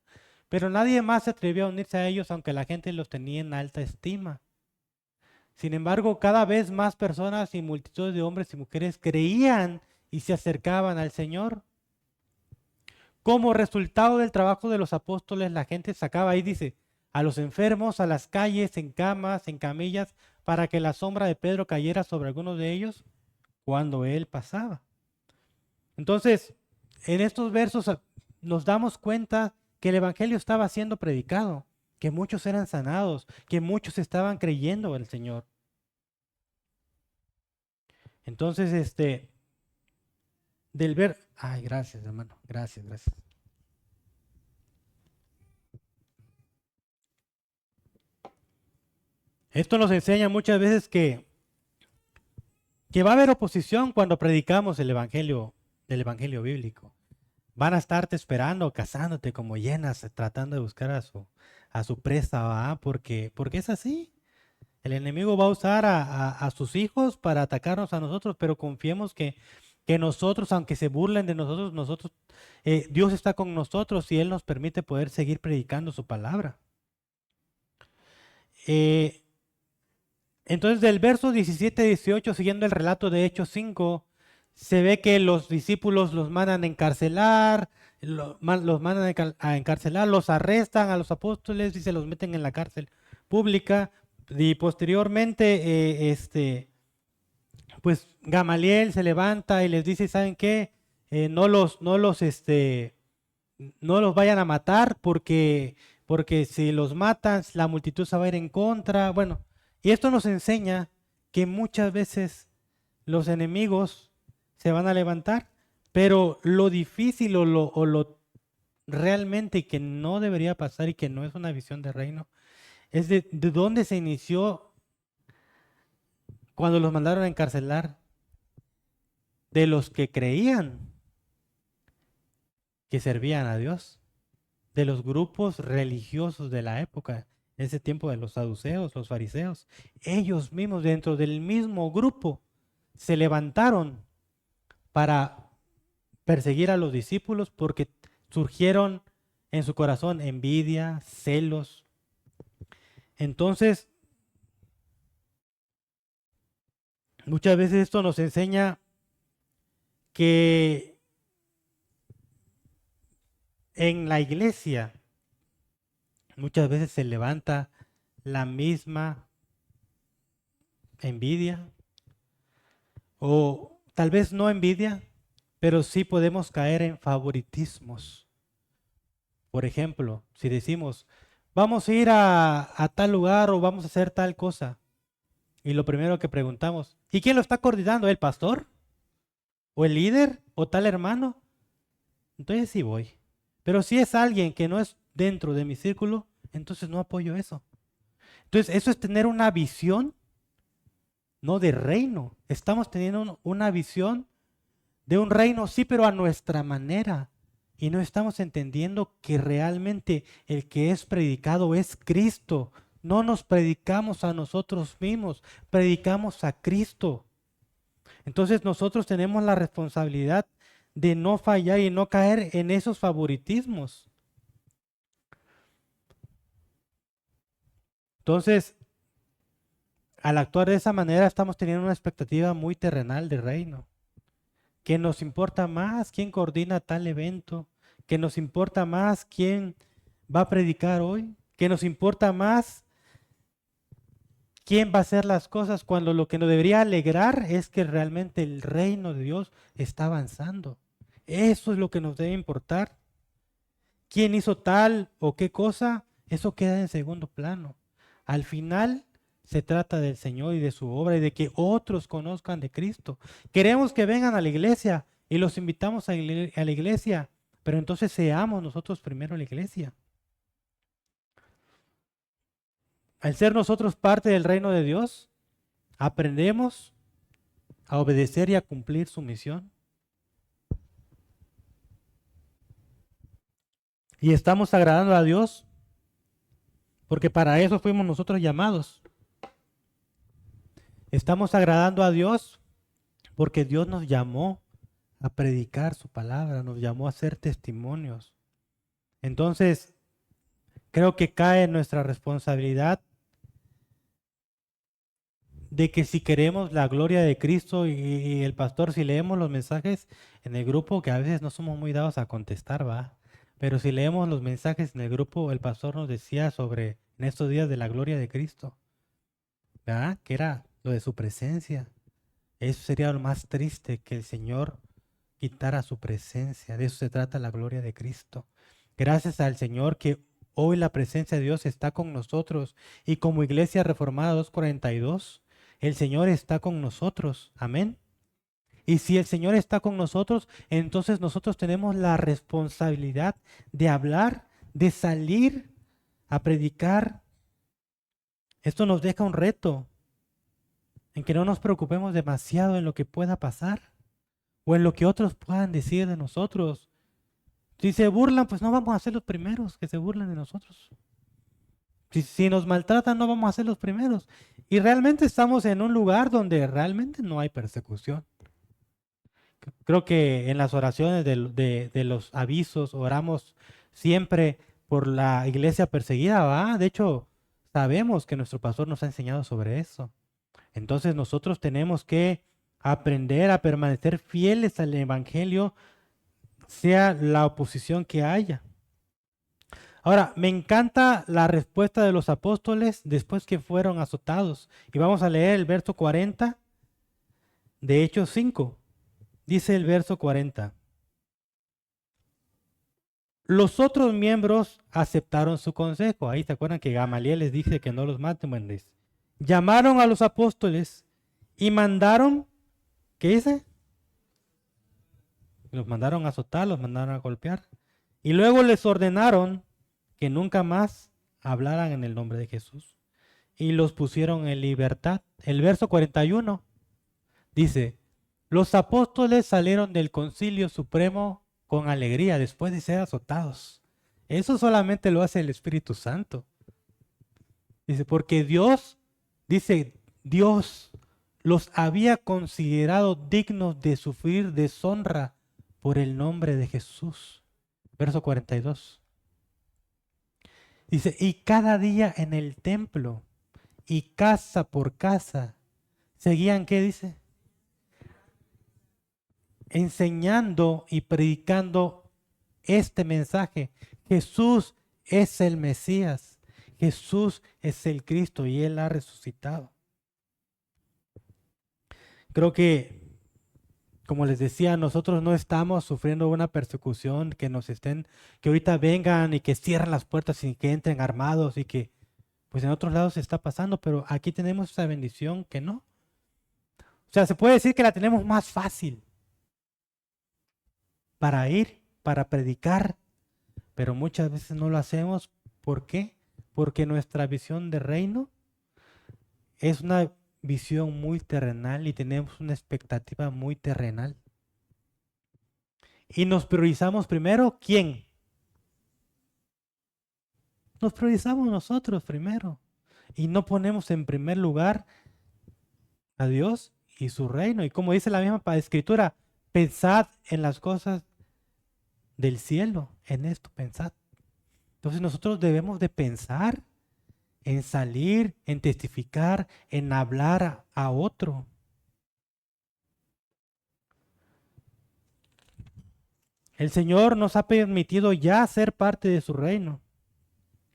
Pero nadie más se atrevió a unirse a ellos, aunque la gente los tenía en alta estima. Sin embargo, cada vez más personas y multitudes de hombres y mujeres creían y se acercaban al Señor. Como resultado del trabajo de los apóstoles, la gente sacaba, ahí dice, a los enfermos a las calles, en camas, en camillas, para que la sombra de Pedro cayera sobre algunos de ellos cuando él pasaba. Entonces, en estos versos nos damos cuenta que el evangelio estaba siendo predicado, que muchos eran sanados, que muchos estaban creyendo en el Señor. Entonces, ay, gracias, hermano, gracias. Esto nos enseña muchas veces que va a haber oposición cuando predicamos el evangelio del evangelio bíblico. Van a estarte esperando, cazándote como hienas, tratando de buscar a su presa, ¿va? Porque es así. El enemigo va a usar a sus hijos para atacarnos a nosotros, pero confiemos que nosotros, aunque se burlen de nosotros, Dios está con nosotros y Él nos permite poder seguir predicando su palabra. Entonces, del verso 17 y 18, siguiendo el relato de Hechos 5, se ve que los discípulos los mandan a encarcelar, los mandan a encarcelar, los arrestan a los apóstoles y se los meten en la cárcel pública. Y posteriormente, pues Gamaliel se levanta y les dice, ¿saben qué? No los vayan a matar porque si los matan, la multitud se va a ir en contra. Bueno, y esto nos enseña que muchas veces los enemigos se van a levantar, pero lo difícil o lo realmente que no debería pasar y que no es una visión de reino, es de dónde se inició cuando los mandaron a encarcelar, de los que creían que servían a Dios, de los grupos religiosos de la época, en ese tiempo de los saduceos, los fariseos. Ellos mismos dentro del mismo grupo se levantaron para perseguir a los discípulos porque surgieron en su corazón envidia, celos. Entonces, Muchas veces esto nos enseña que en la iglesia muchas veces se levanta la misma envidia, o tal vez no envidia, pero sí podemos caer en favoritismos. Por ejemplo, si decimos, vamos a ir a tal lugar o vamos a hacer tal cosa, y lo primero que preguntamos, ¿y quién lo está coordinando? ¿El pastor? ¿O el líder? ¿O tal hermano? Entonces sí voy. Pero si es alguien que no es dentro de mi círculo, entonces no apoyo eso. Entonces eso es tener una visión, no de reino. Estamos teniendo una visión de un reino, sí, pero a nuestra manera. Y no estamos entendiendo que realmente el que es predicado es Cristo. No nos predicamos a nosotros mismos, predicamos a Cristo. Entonces nosotros tenemos la responsabilidad de no fallar y no caer en esos favoritismos. Entonces, al actuar de esa manera estamos teniendo una expectativa muy terrenal de reino. Que nos importa más quién coordina tal evento, que nos importa más quién va a predicar hoy, que nos importa más quién va a hacer las cosas, cuando lo que nos debería alegrar es que realmente el reino de Dios está avanzando. Eso es lo que nos debe importar. ¿Quién hizo tal o qué cosa? Eso queda en segundo plano. Al final se trata del Señor y de su obra y de que otros conozcan de Cristo. Queremos que vengan a la iglesia y los invitamos a la iglesia, pero entonces seamos nosotros primero la iglesia. Al ser nosotros parte del reino de Dios, aprendemos a obedecer y a cumplir su misión. Y estamos agradando a Dios porque para eso fuimos nosotros llamados. Estamos agradando a Dios porque Dios nos llamó a predicar su palabra, nos llamó a ser testimonios. Entonces, creo que cae en nuestra responsabilidad de que si queremos la gloria de Cristo y el pastor, si leemos los mensajes en el grupo, que a veces no somos muy dados a contestar, va, pero si leemos los mensajes en el grupo, el pastor nos decía sobre en estos días de la gloria de Cristo, ¿verdad? Que era lo de su presencia. Eso sería lo más triste, que el Señor quitara su presencia. De eso se trata la gloria de Cristo. Gracias al Señor que hoy la presencia de Dios está con nosotros, y como Iglesia Reformada 242, el Señor está con nosotros. Amén. Y si el Señor está con nosotros, entonces nosotros tenemos la responsabilidad de hablar, de salir a predicar. Esto nos deja un reto en que no nos preocupemos demasiado en lo que pueda pasar o en lo que otros puedan decir de nosotros. Si se burlan, pues no vamos a ser los primeros que se burlen de nosotros. Si nos maltratan, no vamos a ser los primeros. Y realmente estamos en un lugar donde realmente no hay persecución. Creo que en las oraciones de los avisos oramos siempre por la iglesia perseguida, ¿va? De hecho, sabemos que nuestro pastor nos ha enseñado sobre eso. Entonces nosotros tenemos que aprender a permanecer fieles al evangelio, sea la oposición que haya. Ahora, me encanta la respuesta de los apóstoles después que fueron azotados. Y vamos a leer el verso 40 de Hechos 5. Dice el verso 40. Los otros miembros aceptaron su consejo. Ahí se acuerdan que Gamaliel les dice que no los maten. Bueno, llamaron a los apóstoles y mandaron, ¿qué dice? Los mandaron a azotar, los mandaron a golpear. Y luego les ordenaron que nunca más hablaran en el nombre de Jesús. Y los pusieron en libertad. El verso 41 dice, los apóstoles salieron del concilio supremo con alegría después de ser azotados. Eso solamente lo hace el Espíritu Santo. Dice, porque Dios los había considerado dignos de sufrir deshonra por el nombre de Jesús. Verso 42. Dice, y cada día en el templo y casa por casa seguían, ¿qué dice? enseñando y predicando este mensaje. Jesús es el Mesías. Jesús es el Cristo y Él ha resucitado. Creo que, como les decía, nosotros no estamos sufriendo una persecución que ahorita vengan y que cierren las puertas y que entren armados y que, pues en otros lados se está pasando, pero aquí tenemos esa bendición que no. O sea, se puede decir que la tenemos más fácil para ir, para predicar, pero muchas veces no lo hacemos. ¿Por qué? Porque nuestra visión de reino es una visión muy terrenal y tenemos una expectativa muy terrenal. Y nos priorizamos primero, ¿quién? Nos priorizamos nosotros primero. Y no ponemos en primer lugar a Dios y su reino. Y como dice la misma escritura, pensad en las cosas del cielo, en esto pensad. Entonces nosotros debemos de pensar en salir, en testificar, en hablar a otro. El Señor nos ha permitido ya ser parte de su reino.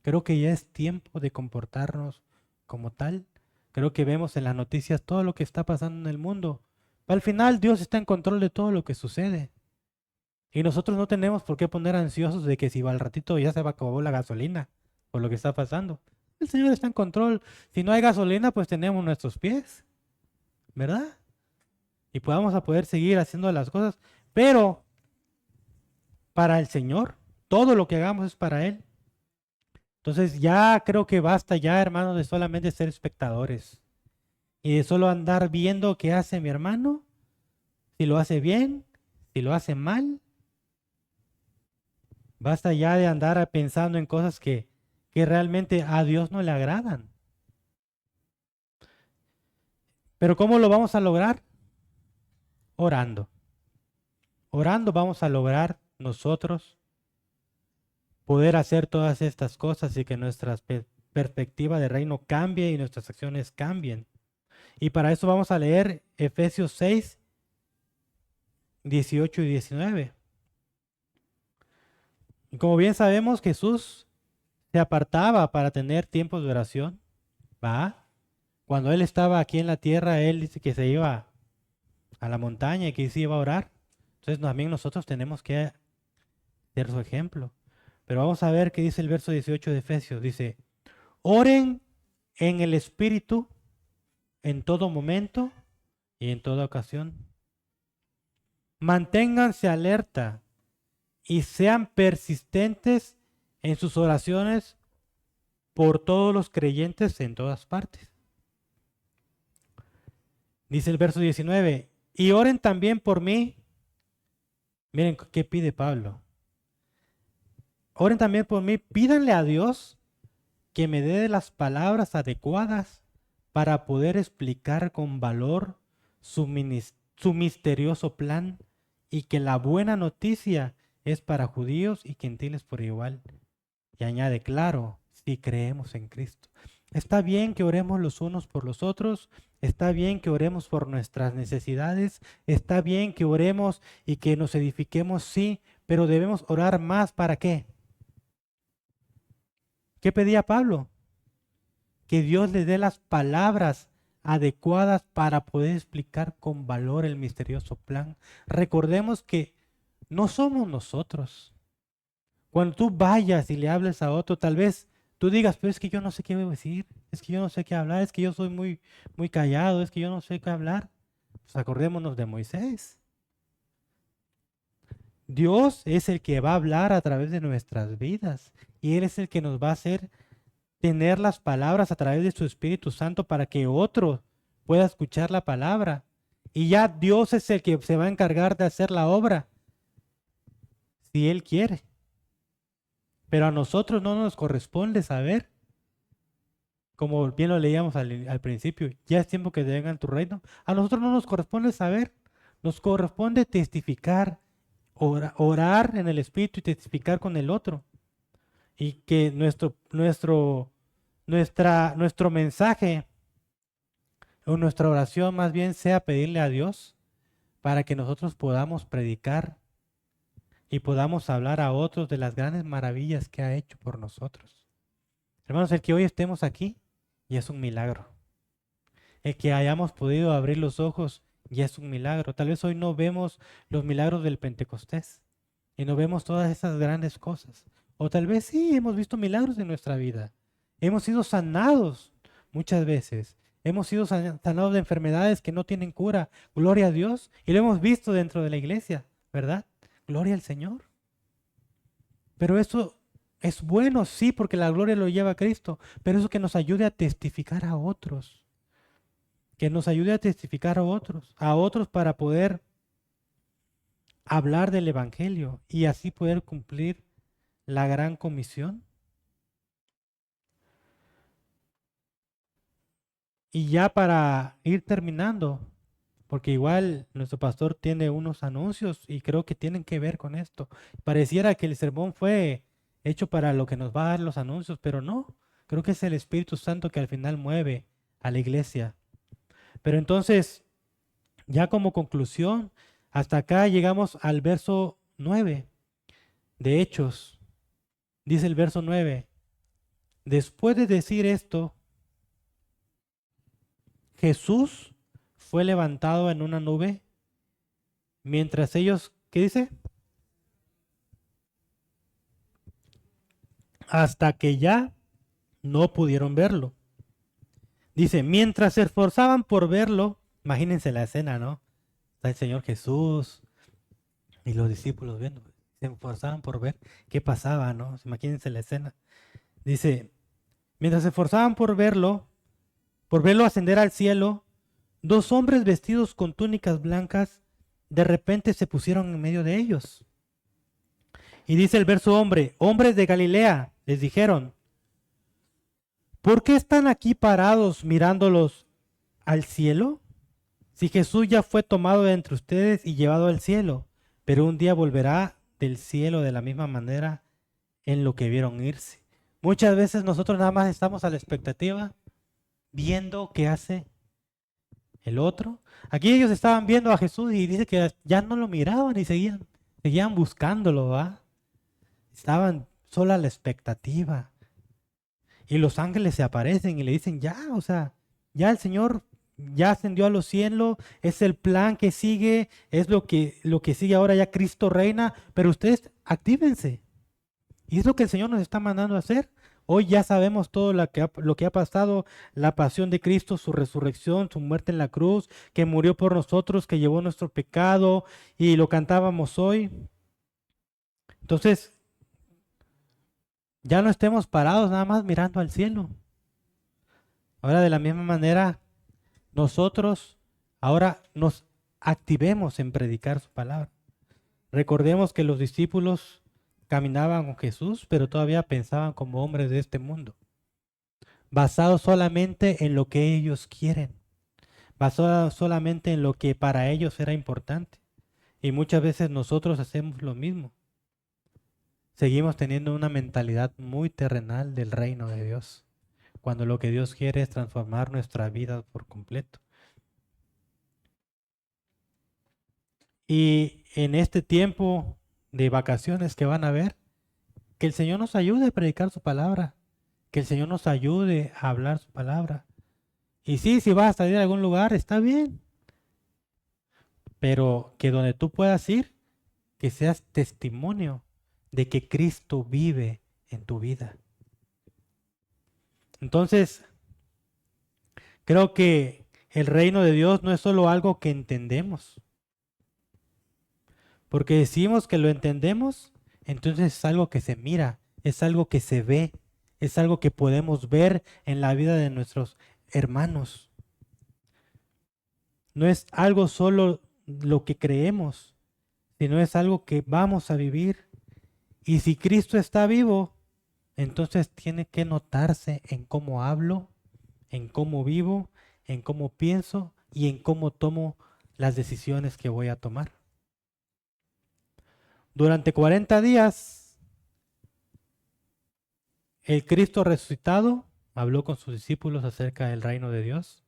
Creo que ya es tiempo de comportarnos como tal. Creo que vemos en las noticias todo lo que está pasando en el mundo. Al final Dios está en control de todo lo que sucede. Y nosotros no tenemos por qué poner ansiosos de que si va al ratito ya se va a acabar la gasolina por lo que está pasando. El Señor está en control. Si no hay gasolina, pues tenemos nuestros pies, ¿verdad? Y podamos a poder seguir haciendo las cosas. Pero para el Señor, todo lo que hagamos es para Él. Entonces ya creo que basta ya, hermanos, de solamente ser espectadores. Y de solo andar viendo qué hace mi hermano, si lo hace bien, si lo hace mal. Basta ya de andar pensando en cosas que realmente a Dios no le agradan. Pero ¿cómo lo vamos a lograr? Orando. Orando vamos a lograr nosotros poder hacer todas estas cosas y que nuestra perspectiva de reino cambie y nuestras acciones cambien. Y para eso vamos a leer Efesios 6, 18 y 19. Y como bien sabemos, Jesús se apartaba para tener tiempos de oración. ¿Va? Cuando Él estaba aquí en la tierra, Él dice que se iba a la montaña y que se iba a orar. Entonces también nosotros tenemos que ser su ejemplo. Pero vamos a ver qué dice el verso 18 de Efesios. Dice, oren en el Espíritu en todo momento y en toda ocasión. Manténganse alerta y sean persistentes en sus oraciones por todos los creyentes en todas partes. Dice el verso 19, y oren también por mí. Miren qué pide Pablo. Oren también por mí, pídanle a Dios que me dé las palabras adecuadas para poder explicar con valor su misterioso plan y que la buena noticia es para judíos y gentiles por igual. Y añade, claro, si creemos en Cristo. Está bien que oremos los unos por los otros, está bien que oremos por nuestras necesidades, está bien que oremos y que nos edifiquemos, sí, pero debemos orar más. ¿Para qué? ¿Qué pedía Pablo? Que Dios le dé las palabras adecuadas para poder explicar con valor el misterioso plan. Recordemos que no somos nosotros. Cuando tú vayas y le hables a otro, tal vez tú digas, pero es que yo no sé qué decir, es que yo no sé qué hablar, es que yo soy muy callado, es que yo no sé qué hablar. Pues acordémonos de Moisés. Dios es el que va a hablar a través de nuestras vidas y Él es el que nos va a hacer tener las palabras a través de su Espíritu Santo para que otro pueda escuchar la palabra. Y ya Dios es el que se va a encargar de hacer la obra, si Él quiere. Pero a nosotros no nos corresponde saber, como bien lo leíamos al principio, ya es tiempo que venga tu reino. A nosotros no nos corresponde saber, nos corresponde testificar, orar en el Espíritu y testificar con el otro. Y que nuestro mensaje o nuestra oración más bien sea pedirle a Dios para que nosotros podamos predicar y podamos hablar a otros de las grandes maravillas que ha hecho por nosotros. Hermanos, el que hoy estemos aquí ya es un milagro. El que hayamos podido abrir los ojos ya es un milagro. Tal vez hoy no vemos los milagros del Pentecostés y no vemos todas esas grandes cosas. O tal vez sí hemos visto milagros en nuestra vida. Hemos sido sanados muchas veces. Hemos sido sanados de enfermedades que no tienen cura. Gloria a Dios. Y lo hemos visto dentro de la iglesia, ¿verdad? Gloria al Señor. Pero eso es bueno, sí, porque la gloria lo lleva a Cristo. Pero eso que nos ayude a testificar a otros. Que nos ayude a testificar a otros para poder hablar del Evangelio y así poder cumplir la gran comisión. Y ya para ir terminando, porque igual nuestro pastor tiene unos anuncios y creo que tienen que ver con esto. Pareciera que el sermón fue hecho para lo que nos va a dar los anuncios, pero no. Creo que es el Espíritu Santo que al final mueve a la iglesia. Pero entonces, ya como conclusión, hasta acá llegamos al verso 9 de Hechos. Dice el verso 9: después de decir esto, Jesús fue levantado en una nube mientras ellos, ¿qué dice? Hasta que ya no pudieron verlo. Dice, mientras se esforzaban por verlo, imagínense la escena, ¿no? Está el Señor Jesús y los discípulos viendo. Se esforzaban por ver qué pasaba, ¿no? Imagínense la escena. Dice, mientras se esforzaban por verlo ascender al cielo, dos hombres vestidos con túnicas blancas de repente se pusieron en medio de ellos. Y dice el verso hombres de Galilea, les dijeron, ¿por qué están aquí parados mirándolos al cielo? Si Jesús ya fue tomado de entre ustedes y llevado al cielo, pero un día volverá del cielo de la misma manera en lo que vieron irse. Muchas veces nosotros nada más estamos a la expectativa, viendo qué hace el otro. Aquí ellos estaban viendo a Jesús y dice que ya no lo miraban y seguían buscándolo, ¿va? Estaban solo a la expectativa. Y los ángeles se aparecen y le dicen, ya, o sea, ya el Señor ya ascendió a los cielos, es el plan que sigue, es lo que sigue ahora, ya Cristo reina, pero ustedes actívense. Y es lo que el Señor nos está mandando a hacer. Hoy ya sabemos todo lo que ha pasado, la pasión de Cristo, su resurrección, su muerte en la cruz, que murió por nosotros, que llevó nuestro pecado, y lo cantábamos hoy. Entonces, ya no estemos parados nada más mirando al cielo. Ahora de la misma manera, nosotros ahora nos activemos en predicar su palabra. Recordemos que los discípulos caminaban con Jesús, pero todavía pensaban como hombres de este mundo, basados solamente en lo que ellos quieren, basados solamente en lo que para ellos era importante. Y muchas veces nosotros hacemos lo mismo. Seguimos teniendo una mentalidad muy terrenal del reino de Dios, cuando lo que Dios quiere es transformar nuestra vida por completo. Y en este tiempo de vacaciones que van a haber, que el Señor nos ayude a predicar su palabra, que el Señor nos ayude a hablar su palabra. Y sí, si vas a salir a algún lugar, está bien, pero que donde tú puedas ir, que seas testimonio de que Cristo vive en tu vida. Entonces, creo que el reino de Dios no es solo algo que entendemos, porque decimos que lo entendemos, entonces es algo que se mira, es algo que se ve, es algo que podemos ver en la vida de nuestros hermanos. No es algo solo lo que creemos, sino es algo que vamos a vivir. Y si Cristo está vivo, entonces tiene que notarse en cómo hablo, en cómo vivo, en cómo pienso y en cómo tomo las decisiones que voy a tomar. Durante 40 días, el Cristo resucitado habló con sus discípulos acerca del reino de Dios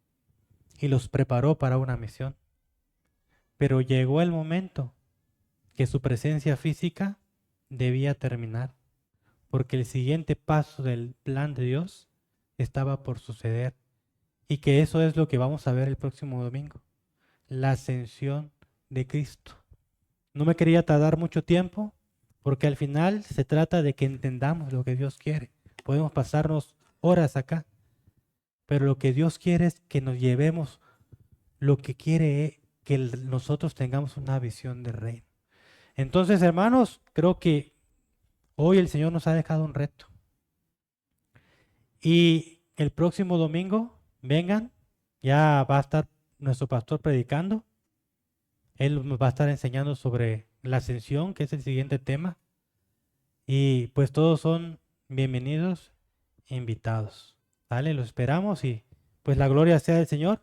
y los preparó para una misión. pero llegó el momento que su presencia física debía terminar, porque el siguiente paso del plan de Dios estaba por suceder, y que eso es lo que vamos a ver el próximo domingo, la ascensión de Cristo. No me quería tardar mucho tiempo, porque al final se trata de que entendamos lo que Dios quiere. Podemos pasarnos horas acá, pero lo que Dios quiere es que nos llevemos, lo que quiere es que nosotros tengamos una visión del reino. Entonces, hermanos, creo que hoy el Señor nos ha dejado un reto. Y el próximo domingo, vengan, ya va a estar nuestro pastor predicando. Él nos va a estar enseñando sobre la ascensión, que es el siguiente tema. Y pues todos son bienvenidos e invitados. ¿Vale? Los esperamos y pues la gloria sea del Señor.